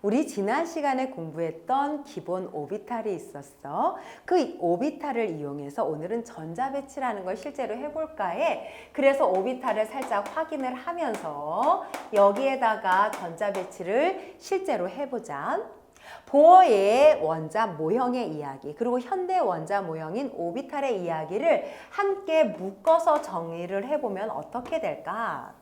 우리 지난 시간에 공부했던 기본 오비탈이 있었어. 그 오비탈을 이용해서 오늘은 전자배치라는 걸 실제로 해볼까 해. 그래서 오비탈을 살짝 확인을 하면서 여기에다가 전자배치를 실제로 해보자. 보어의 원자 모형의 이야기, 그리고 현대 원자 모형인 오비탈의 이야기를 함께 묶어서 정의를 해보면 어떻게 될까?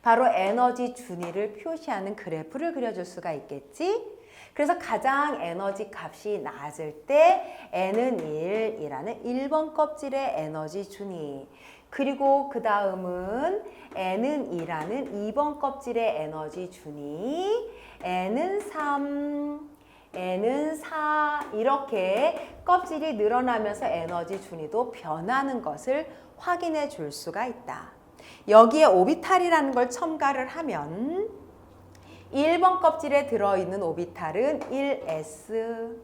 바로 에너지 준위를 표시하는 그래프를 그려줄 수가 있겠지? 그래서 가장 에너지 값이 낮을 때 N은 1이라는 1번 껍질의 에너지 준위, 그리고 그 다음은 N은 2라는 2번 껍질의 에너지 준위, N은 3, N은 4 이렇게 껍질이 늘어나면서 에너지 준위도 변하는 것을 확인해 줄 수가 있다. 여기에 오비탈이라는 걸 첨가를 하면 1번 껍질에 들어있는 오비탈은 1s,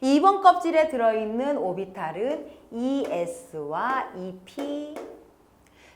2번 껍질에 들어있는 오비탈은 2s와 2p,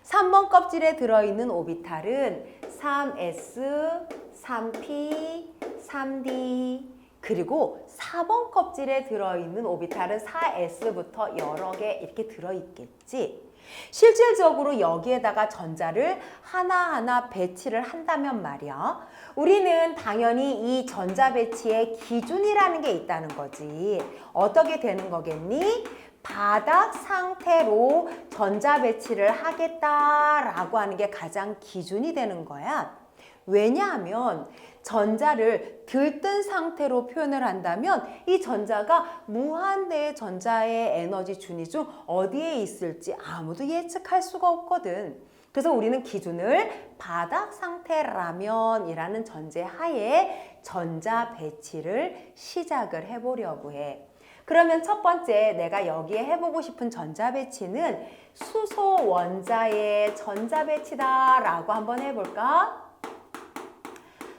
3번 껍질에 들어있는 오비탈은 3s, 3p, 3d, 그리고 4번 껍질에 들어있는 오비탈은 4s부터 여러 개 이렇게 들어있겠지. 실질적으로 여기에다가 전자를 하나하나 배치를 한다면 말이야. 우리는 당연히 이 전자 배치의 기준이라는 게 있다는 거지. 어떻게 되는 거겠니? 바닥 상태로 전자 배치를 하겠다라고 하는 게 가장 기준이 되는 거야. 왜냐하면 전자를 들뜬 상태로 표현을 한다면 이 전자가 무한대의 전자의 에너지 준위 중 어디에 있을지 아무도 예측할 수가 없거든. 그래서 우리는 기준을 바닥 상태라면 이라는 전제하에 전자 배치를 시작을 해보려고 해. 그러면 첫 번째 내가 여기에 해보고 싶은 전자 배치는 수소 원자의 전자 배치다라고 한번 해볼까?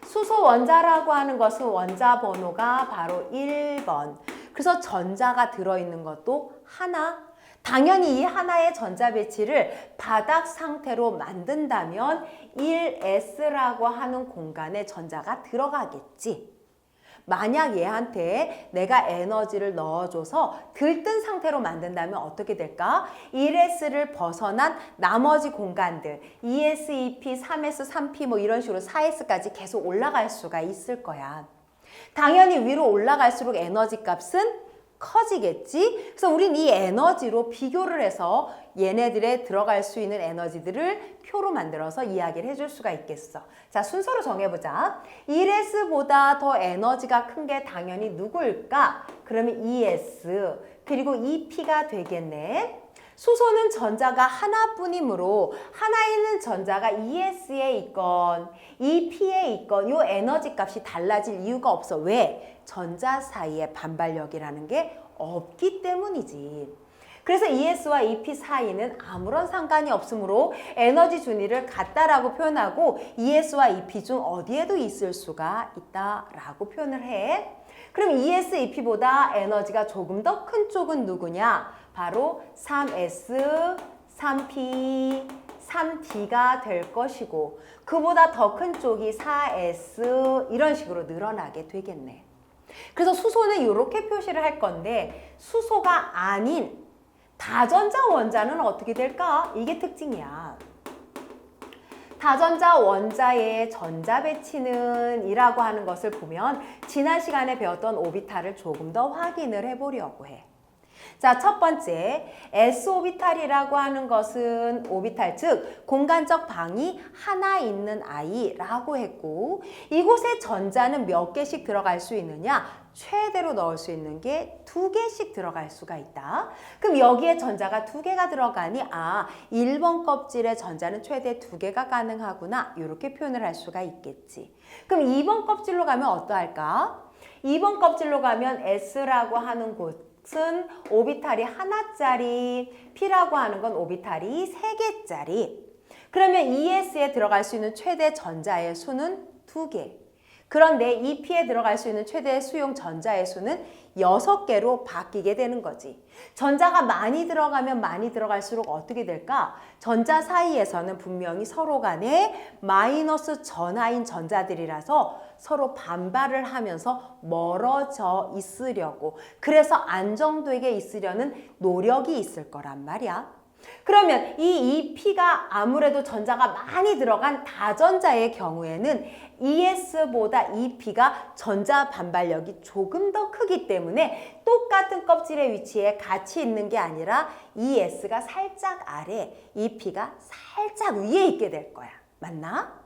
수소 원자라고 하는 것은 원자 번호가 바로 1번. 그래서 전자가 들어있는 것도 하나. 당연히 이 하나의 전자 배치를 바닥 상태로 만든다면 1s라고 하는 공간에 전자가 들어가겠지. 만약 얘한테 내가 에너지를 넣어줘서 들뜬 상태로 만든다면 어떻게 될까? 1s를 벗어난 나머지 공간들 2s, 2p, 3s, 3p 뭐 이런 식으로 4s까지 계속 올라갈 수가 있을 거야. 당연히 위로 올라갈수록 에너지 값은 커지겠지? 그래서 우린 이 에너지로 비교를 해서 얘네들에 들어갈 수 있는 에너지들을 표로 만들어서 이야기를 해줄 수가 있겠어. 자, 순서로 정해보자. 1s보다 더 에너지가 큰 게 당연히 누구일까? 그러면 2s 그리고 2p가 되겠네. 수소는 전자가 하나뿐이므로 하나에 있는 전자가 2s에 있건 2p에 있건 이 에너지 값이 달라질 이유가 없어. 왜? 전자 사이에 반발력이라는 게 없기 때문이지. 그래서 2s와 2p 사이는 아무런 상관이 없으므로 에너지 준위를 같다라고 표현하고 2s와 2p 중 어디에도 있을 수가 있다라고 표현을 해. 그럼 2s, 2p보다 에너지가 조금 더 큰 쪽은 누구냐? 바로 3s, 3p, 3d가 될 것이고 그보다 더 큰 쪽이 4s 이런 식으로 늘어나게 되겠네. 그래서 수소는 이렇게 표시를 할 건데 수소가 아닌 다전자 원자는 어떻게 될까? 이게 특징이야. 다전자 원자의 전자 배치는 이라고 하는 것을 보면 지난 시간에 배웠던 오비탈을 조금 더 확인을 해보려고 해. 자, 첫 번째 s오비탈이라고 하는 것은 오비탈, 즉 공간적 방이 하나 있는 아이라고 했고 이곳에 전자는 몇 개씩 들어갈 수 있느냐? 최대로 넣을 수 있는 게 2개씩 들어갈 수가 있다. 그럼 여기에 전자가 2개가 들어가니 1번 껍질에 전자는 최대 2개가 가능하구나 이렇게 표현을 할 수가 있겠지. 그럼 2번 껍질로 가면 어떠할까? 2번 껍질로 가면 S라고 하는 곳은 오비탈이 하나짜리, P라고 하는 건 오비탈이 3개짜리. 그러면 ES에 들어갈 수 있는 최대 전자의 수는 2개. 그런데 이 P에 들어갈 수 있는 최대 수용 전자의 수는 6개로 바뀌게 되는 거지. 전자가 많이 들어가면 많이 들어갈수록 어떻게 될까? 전자 사이에서는 분명히 서로 간에 마이너스 전하인 전자들이라서 서로 반발을 하면서 멀어져 있으려고, 그래서 안정되게 있으려는 노력이 있을 거란 말이야. 그러면 이 P가 아무래도 전자가 많이 들어간 다전자의 경우에는 ES보다 P가 전자 반발력이 조금 더 크기 때문에 똑같은 껍질의 위치에 같이 있는 게 아니라 ES가 살짝 아래, P가 살짝 위에 있게 될 거야. 맞나?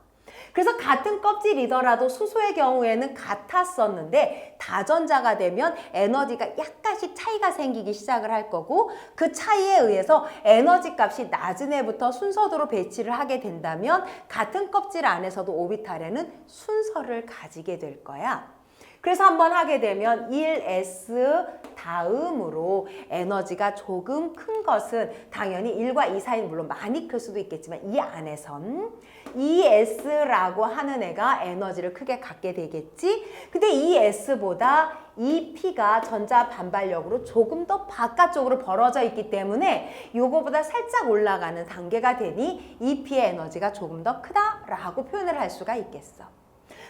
그래서 같은 껍질이더라도 수소의 경우에는 같았었는데 다전자가 되면 에너지가 약간씩 차이가 생기기 시작을 할 거고, 그 차이에 의해서 에너지 값이 낮은 애부터 순서대로 배치를 하게 된다면 같은 껍질 안에서도 오비탈에는 순서를 가지게 될 거야. 그래서 한번 하게 되면 1s 다음으로 에너지가 조금 큰 것은 당연히 1과 2 사이는 물론 많이 클 수도 있겠지만 이 안에선 2s라고 하는 애가 에너지를 크게 갖게 되겠지. 근데 2s보다 이 P가 전자 반발력으로 조금 더 바깥쪽으로 벌어져 있기 때문에 요거보다 살짝 올라가는 단계가 되니 이 P의 에너지가 조금 더 크다라고 표현을 할 수가 있겠어.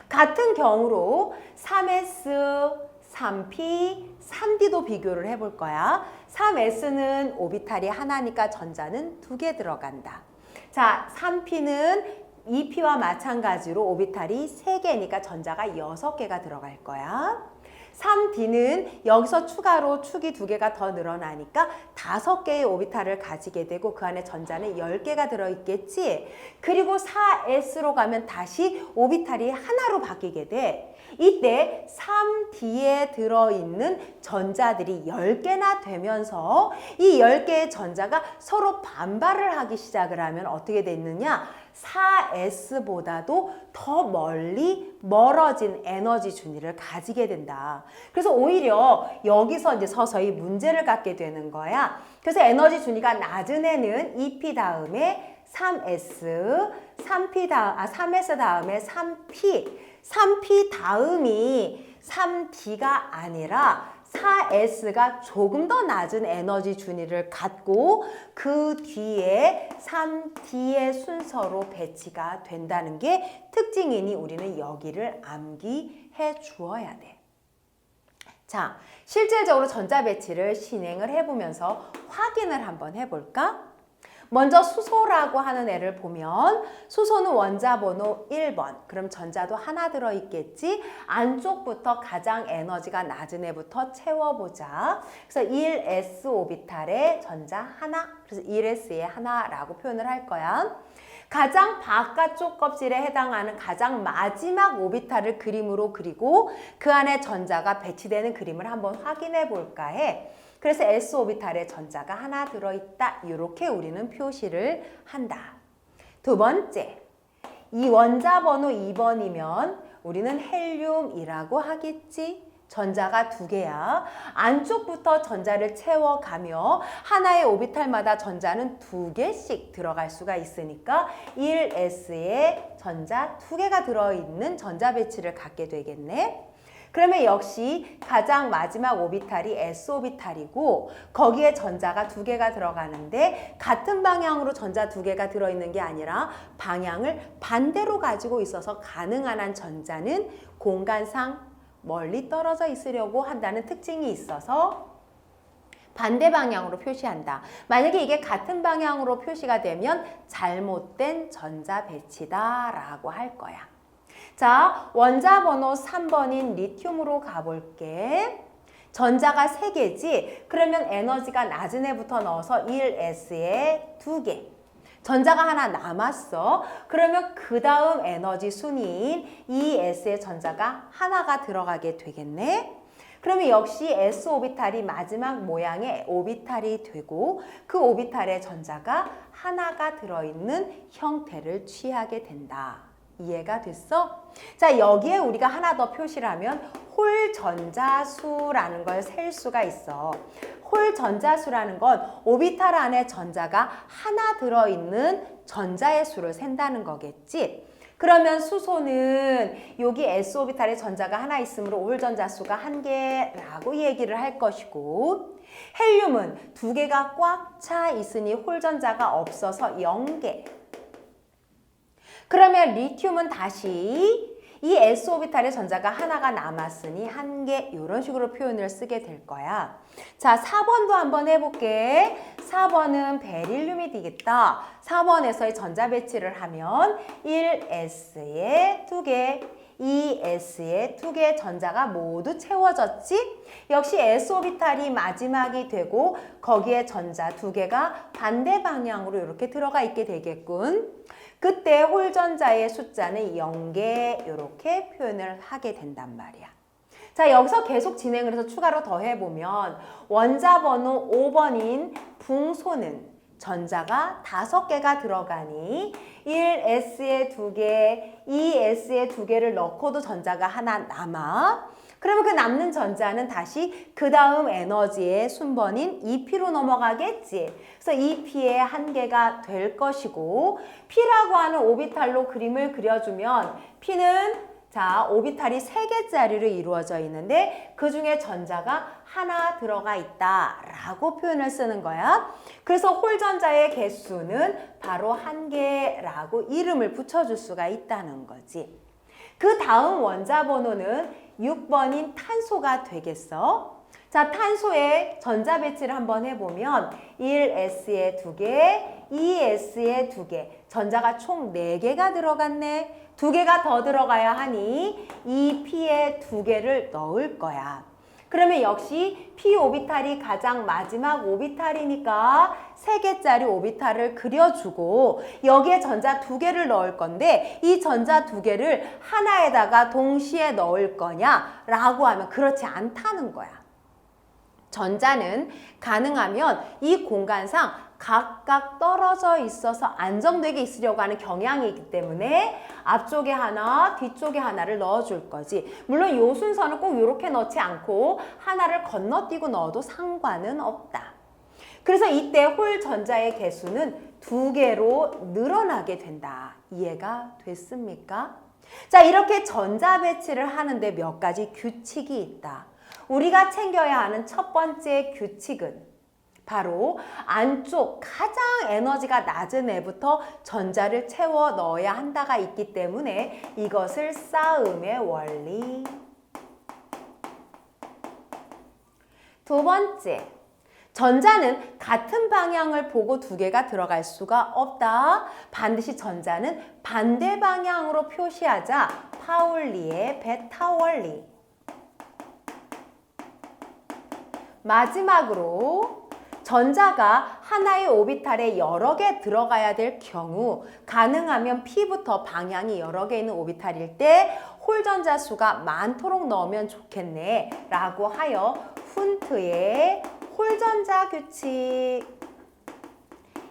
같은 경우로 3s, 3p, 3d도 비교를 해볼 거야. 3s는 오비탈이 하나니까 전자는 2개 들어간다. 자, 3p는 2p와 마찬가지로 오비탈이 3개니까 전자가 6개가 들어갈 거야. 3D는 여기서 추가로 축이 2개가 더 늘어나니까 5개의 오비탈을 가지게 되고 그 안에 전자는 10개가 들어있겠지. 그리고 4S로 가면 다시 오비탈이 하나로 바뀌게 돼. 이때 3D에 들어있는 전자들이 10개나 되면서 이 10개의 전자가 서로 반발을 하기 시작을 하면 어떻게 됐느냐? 4S보다도 더 멀어진 에너지 준위를 가지게 된다. 그래서 오히려 여기서 이제 서서히 문제를 갖게 되는 거야. 그래서 에너지 준위가 낮은 애는 2P 다음에 3S, 3S 다음에 3P 다음이 3D가 아니라 4S가 조금 더 낮은 에너지 준위를 갖고 그 뒤에 3D의 순서로 배치가 된다는 게 특징이니 우리는 여기를 암기해 주어야 돼. 자, 실질적으로 전자 배치를 진행을 해보면서 확인을 한번 해볼까? 먼저 수소라고 하는 애를 보면 수소는 원자 번호 1번. 그럼 전자도 하나 들어있겠지? 안쪽부터 가장 에너지가 낮은 애부터 채워보자. 그래서 1s 오비탈에 전자 하나. 그래서 1s에 하나라고 표현을 할 거야. 가장 바깥쪽 껍질에 해당하는 가장 마지막 오비탈을 그림으로 그리고 그 안에 전자가 배치되는 그림을 한번 확인해 볼까 해. 그래서 s 오비탈에 전자가 하나 들어있다. 이렇게 우리는 표시를 한다. 두 번째, 이 원자 번호 2번이면 우리는 헬륨이라고 하겠지. 전자가 2개야. 안쪽부터 전자를 채워가며 하나의 오비탈마다 전자는 2개씩 들어갈 수가 있으니까 1s에 전자 2개가 들어있는 전자 배치를 갖게 되겠네. 그러면 역시 가장 마지막 오비탈이 s 오비탈이고 거기에 전자가 2개가 들어가는데 같은 방향으로 전자 2개가 들어있는 게 아니라 방향을 반대로 가지고 있어서 가능한 한 전자는 공간상 멀리 떨어져 있으려고 한다는 특징이 있어서 반대 방향으로 표시한다. 만약에 이게 같은 방향으로 표시가 되면 잘못된 전자 배치다라고 할 거야. 자, 원자 번호 3번인 리튬으로 가볼게. 전자가 3개지? 그러면 에너지가 낮은 애부터 넣어서 1s에 2개. 전자가 하나 남았어. 그러면 그 다음 에너지 순위인 2s의 전자가 하나가 들어가게 되겠네. 그러면 역시 s 오비탈이 마지막 모양의 오비탈이 되고 그 오비탈의 전자가 하나가 들어있는 형태를 취하게 된다. 이해가 됐어? 자, 여기에 우리가 하나 더 표시를 하면 홀 전자수라는 걸 셀 수가 있어. 홀 전자수라는 건 오비탈 안에 전자가 하나 들어있는 전자의 수를 센다는 거겠지. 그러면 수소는 여기 s 오비탈에 전자가 하나 있으므로 홀전자 수가 1개라고 얘기를 할 것이고, 헬륨은 2개가 꽉 차 있으니 홀전자가 없어서 0개. 그러면 리튬은 다시 이 s 오비탈에 전자가 하나가 남았으니 1개, 이런 식으로 표현을 쓰게 될 거야. 자, 4번도 한번 해볼게. 4번은 베릴륨이 되겠다. 4번에서의 전자 배치를 하면 1s에 2개, 2s에 2개 전자가 모두 채워졌지? 역시 s 오비탈이 마지막이 되고 거기에 전자 2개가 반대 방향으로 이렇게 들어가 있게 되겠군. 그때 홀전자의 숫자는 0개 이렇게 표현을 하게 된단 말이야. 자, 여기서 계속 진행을 해서 추가로 더 해보면 원자 번호 5번인 붕소는 전자가 5개가 들어가니 1s에 2개, 2s에 2개를 넣고도 전자가 하나 남아. 그러면 그 남는 전자는 다시 그 다음 에너지의 순번인 2p로 넘어가겠지. 그래서 2p의 1개가 될 것이고, p라고 하는 오비탈로 그림을 그려주면 p는 자, 오비탈이 3개짜리로 이루어져 있는데 그 중에 전자가 하나 들어가 있다라고 표현을 쓰는 거야. 그래서 홀전자의 개수는 바로 1개라고 이름을 붙여줄 수가 있다는 거지. 그 다음 원자 번호는 6번인 탄소가 되겠어. 자, 탄소의 전자 배치를 한번 해보면 1s에 2개, 2s에 2개, 전자가 총 4개가 들어갔네. 2개가 더 들어가야 하니 2p에 2개를 넣을 거야. 그러면 역시 p 오비탈이 가장 마지막 오비탈이니까 3개짜리 오비탈을 그려주고 여기에 전자 2개를 넣을 건데 이 전자 2개를 하나에다가 동시에 넣을 거냐라고 하면 그렇지 않다는 거야. 전자는 가능하면 이 공간상 각각 떨어져 있어서 안정되게 있으려고 하는 경향이 있기 때문에 앞쪽에 하나, 뒤쪽에 하나를 넣어줄 거지. 물론 이 순서는 꼭 이렇게 넣지 않고 하나를 건너뛰고 넣어도 상관은 없다. 그래서 이때 홀 전자의 개수는 2개로 늘어나게 된다. 이해가 됐습니까? 자, 이렇게 전자 배치를 하는데 몇 가지 규칙이 있다. 우리가 챙겨야 하는 첫 번째 규칙은 바로 안쪽 가장 에너지가 낮은 애부터 전자를 채워 넣어야 한다가 있기 때문에 이것을 싸움의 원리. 두 번째, 전자는 같은 방향을 보고 2개가 들어갈 수가 없다. 반드시 전자는 반대 방향으로 표시하자. 파울리의 베타 원리. 마지막으로 전자가 하나의 오비탈에 여러 개 들어가야 될 경우 가능하면 P부터 방향이 여러 개 있는 오비탈일 때 홀전자 수가 많도록 넣으면 좋겠네 라고 하여 훈트의 홀전자 규칙,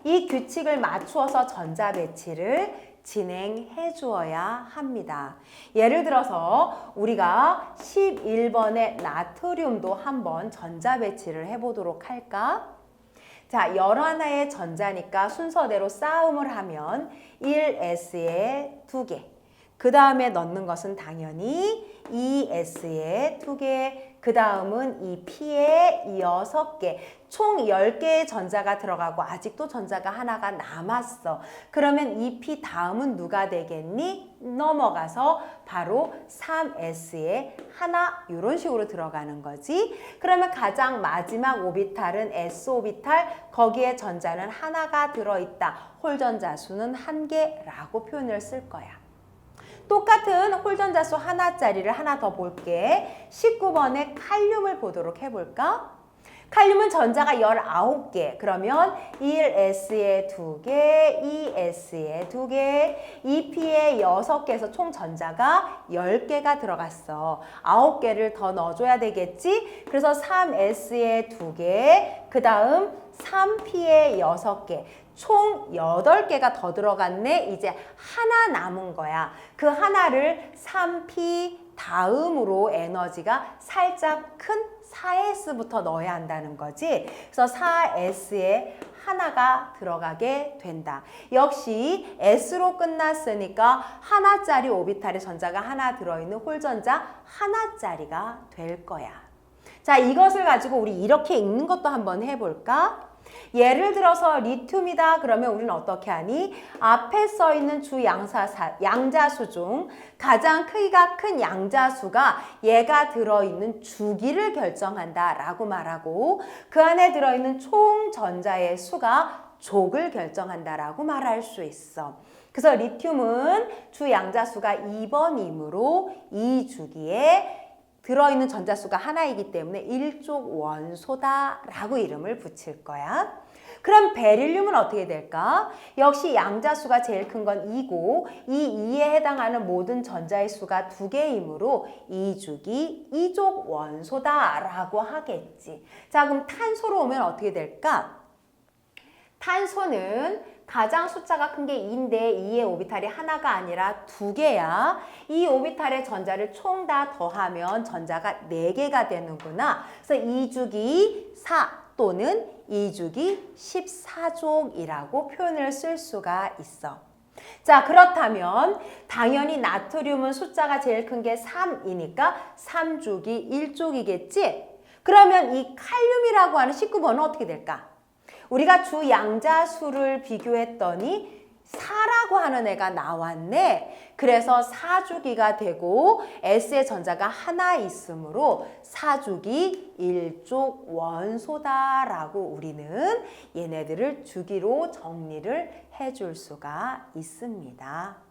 이 규칙을 맞추어서 전자 배치를 진행해 주어야 합니다. 예를 들어서 우리가 11번의 나트륨도 한번 전자 배치를 해보도록 할까? 자, 여러 하나의 전자니까 순서대로 싸움을 하면 1s에 2개, 그 다음에 넣는 것은 당연히 2s에 2개, 그 다음은 2p에 6개, 총 10개의 전자가 들어가고 아직도 전자가 하나가 남았어. 그러면 2p 다음은 누가 되겠니? 넘어가서 바로 3s에 하나 이런 식으로 들어가는 거지. 그러면 가장 마지막 오비탈은 s 오비탈, 거기에 전자는 하나가 들어있다. 홀전자 수는 1개라고 표현을 쓸 거야. 똑같은 홀전자 수 하나짜리를 하나 더 볼게. 19번의 칼륨을 보도록 해볼까? 칼륨은 전자가 19개. 그러면 1s에 2개, 2s에 2개, 2p에 6개에서 총 전자가 10개가 들어갔어. 9개를 더 넣어줘야 되겠지? 그래서 3s에 2개, 그 다음 3p에 6개. 총 8개가 더 들어갔네. 이제 하나 남은 거야. 그 하나를 3p 다음으로 에너지가 살짝 큰 4s부터 넣어야 한다는 거지. 그래서 4s에 하나가 들어가게 된다. 역시 s로 끝났으니까 하나짜리 오비탈의 전자가 하나 들어있는 홀전자 하나짜리가 될 거야. 자, 이것을 가지고 우리 이렇게 읽는 것도 한번 해볼까? 예를 들어서 리튬이다 그러면 우리는 어떻게 하니? 앞에 써 있는 주 양자수 중 가장 크기가 큰 양자수가 얘가 들어있는 주기를 결정한다 라고 말하고 그 안에 들어있는 총 전자의 수가 족을 결정한다 라고 말할 수 있어. 그래서 리튬은 주 양자수가 2번이므로 이 주기에 들어있는 전자수가 하나이기 때문에 일족 원소다라고 이름을 붙일 거야. 그럼 베릴륨은 어떻게 될까? 역시 양자수가 제일 큰 건 2고 이 2에 해당하는 모든 전자의 수가 2개이므로 2주기 2족 원소다라고 하겠지. 자, 그럼 탄소로 오면 어떻게 될까? 탄소는 가장 숫자가 큰 게 2인데 2의 오비탈이 하나가 아니라 2개야. 이 오비탈의 전자를 총 다 더하면 전자가 4개가 되는구나. 그래서 2주기 4 또는 2주기 14족이라고 표현을 쓸 수가 있어. 자, 그렇다면 당연히 나트륨은 숫자가 제일 큰 게 3이니까 3주기 1족이겠지? 그러면 이 칼륨이라고 하는 19번은 어떻게 될까? 우리가 주 양자수를 비교했더니 4라고 하는 애가 나왔네. 그래서 4주기가 되고 S의 전자가 하나 있으므로 4주기 1족 원소다라고 우리는 얘네들을 주기로 정리를 해줄 수가 있습니다.